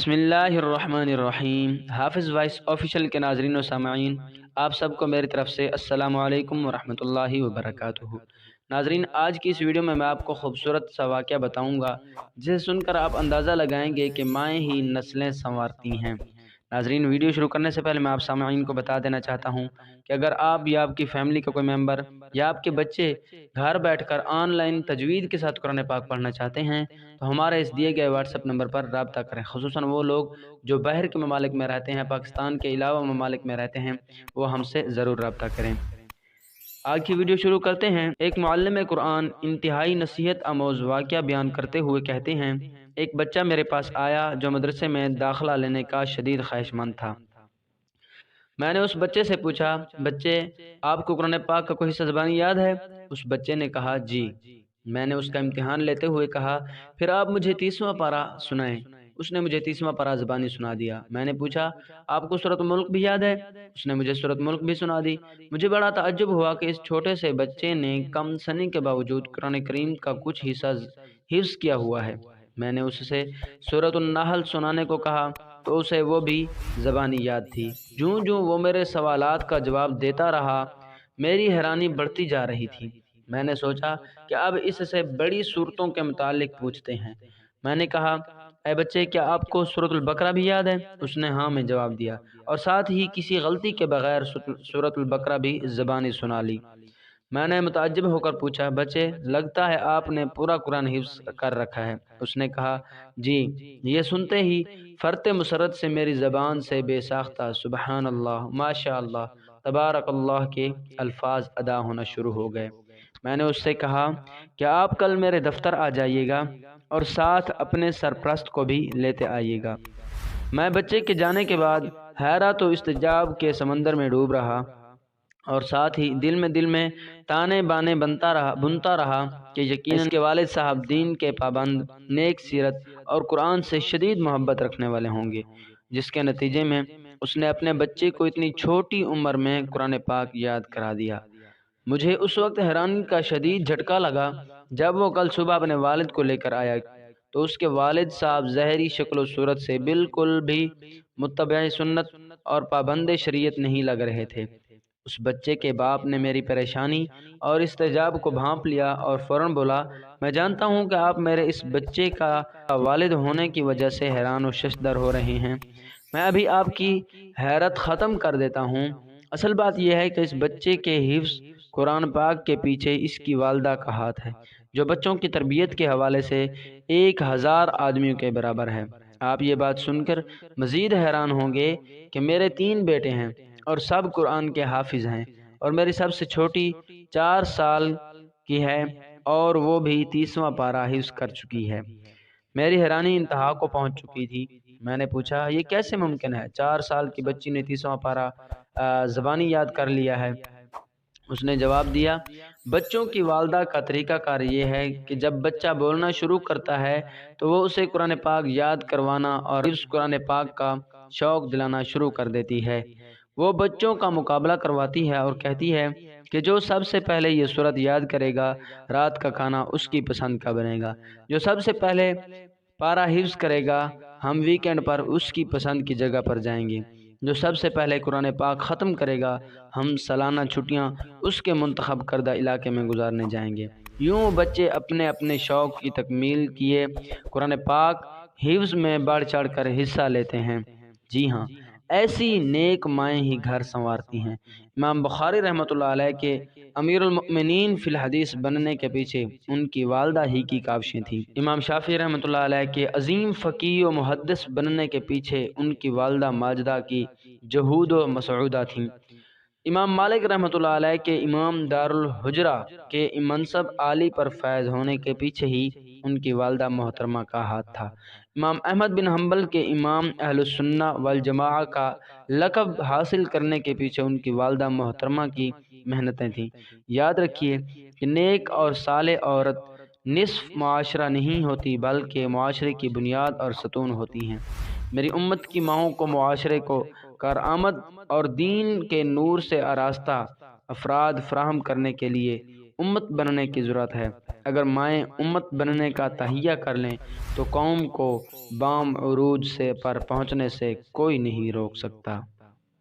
بسم اللہ الرحمن الرحیم۔ حافظ وائس آفیشیل کے ناظرین و سامعین، آپ سب کو میری طرف سے السلام علیکم ورحمۃ اللہ وبرکاتہ۔ ناظرین، آج کی اس ویڈیو میں آپ کو خوبصورت سا واقعہ بتاؤں گا جسے سن کر آپ اندازہ لگائیں گے کہ مائیں ہی نسلیں سنوارتی ہیں۔ ناظرین، ویڈیو شروع کرنے سے پہلے میں آپ سامعین کو بتا دینا چاہتا ہوں کہ اگر آپ یا آپ کی فیملی کا کوئی ممبر یا آپ کے بچے گھر بیٹھ کر آن لائن تجوید کے ساتھ قرآن پاک پڑھنا چاہتے ہیں تو ہمارے اس دیے گئے واٹس ایپ نمبر پر رابطہ کریں، خصوصاً وہ لوگ جو باہر کے ممالک میں رہتے ہیں، پاکستان کے علاوہ ممالک میں رہتے ہیں، وہ ہم سے ضرور رابطہ کریں۔ آج کی ویڈیو شروع کرتے ہیں۔ ایک معلم قرآن انتہائی نصیحت آموز واقعہ بیان کرتے ہوئے کہتے ہیں، ایک بچہ میرے پاس آیا جو مدرسے میں داخلہ لینے کا شدید خواہش مند تھا۔ میں نے اس بچے سے پوچھا، بچے، آپ کو قرآن پاک کا کوئی حصہ زبانی یاد ہے؟ اس بچے نے کہا، جی۔ میں نے اس کا امتحان لیتے ہوئے کہا، پھر آپ مجھے 30واں پارہ سنائیں۔ اس نے مجھے 30واں پارہ زبانی سنا دیا۔ میں نے پوچھا، آپ کو سورۃ الملک بھی یاد ہے؟ اس نے مجھے سورۃ الملک بھی سنا دی۔ مجھے بڑا تعجب ہوا کہ اس چھوٹے سے بچے نے کم سنی کے باوجود قرآن کریم کا کچھ حصہ حفظ کیا ہوا ہے۔ میں نے اس سے سورۃ النحل سنانے کو کہا تو اسے وہ بھی زبانی یاد تھی۔ جوں جوں وہ میرے سوالات کا جواب دیتا رہا، میری حیرانی بڑھتی جا رہی تھی۔ میں نے سوچا کہ اب اس سے بڑی صورتوں کے متعلق پوچھتے ہیں۔ میں نے کہا، اے بچے، کیا آپ کو سورۃ البقرہ بھی یاد ہے؟ اس نے ہاں میں جواب دیا، اور ساتھ ہی کسی غلطی کے بغیر سورۃ البقرہ بھی زبانی سنا لی۔ میں نے متعجب ہو کر پوچھا، بچے، لگتا ہے آپ نے پورا قرآن حفظ کر رکھا ہے۔ اس نے کہا، جی۔ یہ سنتے ہی فرط مسرت سے میری زبان سے بے ساختہ سبحان اللہ، ماشاء اللہ، تبارک اللہ کے الفاظ ادا ہونا شروع ہو گئے۔ میں نے اس سے کہا، کیا آپ کل میرے دفتر آ جائیے گا اور ساتھ اپنے سرپرست کو بھی لیتے آئیے گا؟ میں بچے کے جانے کے بعد حیرت و استعجاب کے سمندر میں ڈوب رہا، اور ساتھ ہی دل میں تانے بانے بنتا رہا کہ یقیناً اس کے والد صاحب دین کے پابند، نیک سیرت اور قرآن سے شدید محبت رکھنے والے ہوں گے، جس کے نتیجے میں اس نے اپنے بچے کو اتنی چھوٹی عمر میں قرآن پاک یاد کرا دیا۔ مجھے اس وقت حیرانی کا شدید جھٹکا لگا جب وہ کل صبح اپنے والد کو لے کر آیا تو اس کے والد صاحب ظاہری شکل و صورت سے بالکل بھی متبع سنت اور پابند شریعت نہیں لگ رہے تھے۔ اس بچے کے باپ نے میری پریشانی اور استعجاب کو بھانپ لیا اور فوراً بولا، میں جانتا ہوں کہ آپ میرے اس بچے کا والد ہونے کی وجہ سے حیران و ششدر ہو رہے ہیں۔ میں ابھی آپ کی حیرت ختم کر دیتا ہوں۔ اصل بات یہ ہے کہ اس بچے کے حفظ قرآن پاک کے پیچھے اس کی والدہ کا ہاتھ ہے، جو بچوں کی تربیت کے حوالے سے 1000 آدمیوں کے برابر ہے۔ آپ یہ بات سن کر مزید حیران ہوں گے کہ میرے 3 بیٹے ہیں اور سب قرآن کے حافظ ہیں، اور میری سب سے چھوٹی 4 سال کی ہے اور وہ بھی 30واں پارہ حفظ کر چکی ہے۔ میری حیرانی انتہا کو پہنچ چکی تھی۔ میں نے پوچھا، یہ کیسے ممکن ہے؟ 4 سال کی بچی نے 30واں پارہ زبانی یاد کر لیا ہے؟ اس نے جواب دیا، بچوں کی والدہ کا طریقہ کار یہ ہے کہ جب بچہ بولنا شروع کرتا ہے تو وہ اسے قرآن پاک یاد کروانا اور حفظ قرآن پاک کا شوق دلانا شروع کر دیتی ہے۔ وہ بچوں کا مقابلہ کرواتی ہے اور کہتی ہے کہ جو سب سے پہلے یہ سورت یاد کرے گا، رات کا کھانا اس کی پسند کا بنے گا۔ جو سب سے پہلے پارہ حفظ کرے گا، ہم ویکینڈ پر اس کی پسند کی جگہ پر جائیں گے۔ جو سب سے پہلے قرآن پاک ختم کرے گا، ہم سالانہ چھٹیاں اس کے منتخب کردہ علاقے میں گزارنے جائیں گے۔ یوں بچے اپنے اپنے شوق کی تکمیل کیے قرآن پاک حفظ میں بڑھ چڑھ کر حصہ لیتے ہیں۔ جی ہاں، ایسی نیک مائیں ہی گھر سنوارتی ہیں۔ امام بخاری رحمۃ اللہ علیہ کے امیر المؤمنین فی الحدیث بننے کے پیچھے ان کی والدہ ہی کی کاوشیں تھیں۔ امام شافعی رحمۃ اللہ علیہ کے عظیم فقیہ و محدث بننے کے پیچھے ان کی والدہ ماجدہ کی جہود و مسعودہ تھیں۔ امام مالک رحمۃ اللہ علیہ کے امام دارالحجرہ کے منصب عالی پر فائز ہونے کے پیچھے ہی ان کی والدہ محترمہ کا ہاتھ تھا۔ امام احمد بن حنبل کے امام اہل السنہ والجماعہ کا لقب حاصل کرنے کے پیچھے ان کی والدہ محترمہ کی محنتیں تھیں۔ یاد رکھیے کہ نیک اور صالح عورت نصف معاشرہ نہیں ہوتی بلکہ معاشرے کی بنیاد اور ستون ہوتی ہیں۔ میری امت کی ماؤں کو معاشرے کو کارآمد اور دین کے نور سے آراستہ افراد فراہم کرنے کے لیے امت بننے کی ضرورت ہے۔ اگر مائیں امت بننے کا تہیہ کر لیں تو قوم کو بام عروج سے پر پہنچنے سے کوئی نہیں روک سکتا۔